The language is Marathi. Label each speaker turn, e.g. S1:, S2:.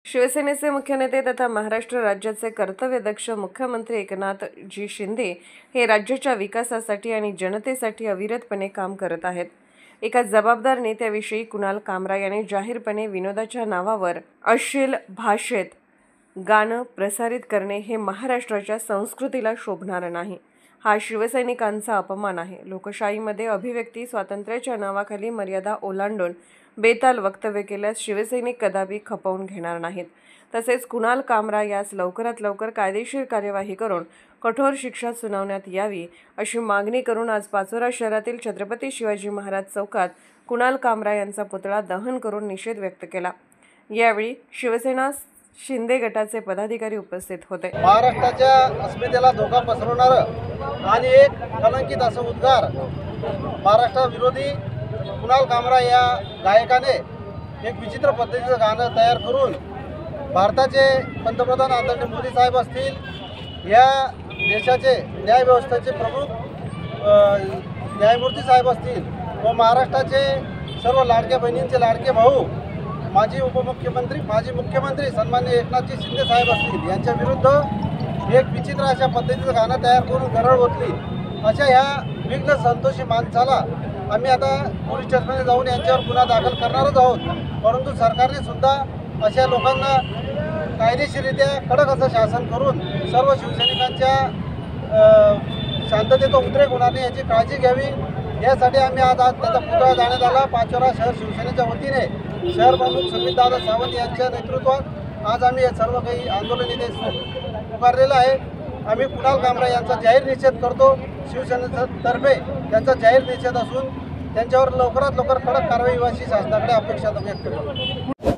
S1: शिवसेनेचे मुख्य नेते तथा महाराष्ट्र राज्याचे कर्तव्यदक्ष मुख्यमंत्री एकनाथजी शिंदे हे राज्याच्या विकासासाठी आणि जनतेसाठी अविरतपणे काम करत आहेत। एका जबाबदार नेत्याविषयी कुणाल कामरा याने जाहीरपणे विनोदाच्या नावावर अश्लील भाषेत गाणं प्रसारित करणे हे महाराष्ट्राच्या संस्कृतीला शोभणारे नाही। हा शिवसैनिकांचा अपमान आहे। लोकशाहीमध्ये अभिव्यक्ती स्वातंत्र्याच्या नावाखाली मर्यादा ओलांडून बेताल वक्तव्य केल्यास शिवसैनिक कदापि खपवून घेणार नाहीत। तसेच कुणाल कामरा यास लवकरात लवकर कायदेशीर कार्यवाही करून कठोर शिक्षा सुनावण्यात यावी अशी मागणी करून आज पाचोरा शहरातील छत्रपती शिवाजी महाराज चौकात कुणाल कामरा यांचा पुतळा दहन करून निषेध व्यक्त केला। यावेळी शिवसेना शिंदे गटाचे पदाधिकारी उपस्थित होते।
S2: महाराष्ट्राच्या अस्मितेला धोका पसरवणारं आणि एक कलंकित असं उद्गार महाराष्ट्राविरोधी कुणाल कामरा या गायकाने एक विचित्र पद्धतीचं गाणं तयार करून भारताचे पंतप्रधान आदरणीय मोदी साहेब असतील, या देशाचे न्यायव्यवस्थेचे प्रमुख न्यायमूर्ती साहेब असतील व महाराष्ट्राचे सर्व लाडक्या बहिणींचे लाडके भाऊ माजी मुख्यमंत्री सन्माननीय एकनाथजी शिंदे साहेब असतील यांच्या विरुद्ध एक विचित्र अशा पद्धतीचं गाणं तयार करून गरळ ओतली। अशा ह्या विघ्न संतोषी माणसाला आम्ही आता पोलीस स्टेशनमध्ये जाऊन यांच्यावर गुन्हा दाखल करणारच आहोत। परंतु सरकारने सुद्धा अशा लोकांना कायदेशीररित्या कडक असं शासन करून सर्व शिवसैनिकांच्या शांततेचा उद्रेक होणार नाही याची काळजी घ्यावी, यासाठी आम्ही आज त्याचा पुतळा जाण्यात आला। पाचोरा शहर शिवसेनेच्या वतीने शहर प्रमुख सुमितदादा सावंत यांच्या नेतृत्वात आज आम्ही हे सर्व काही आंदोलन इथे पुकारलेलं आहे। आम्ही कुणाल कामरा यांचा जाहीर निषेध करतो। शिवसेनेतर्फे त्यांचा जाहीर निषेध असून त्यांच्यावर लवकरात लवकर कडक कारवाई व्हायची शासनाकडे अपेक्षा व्यक्त करतो।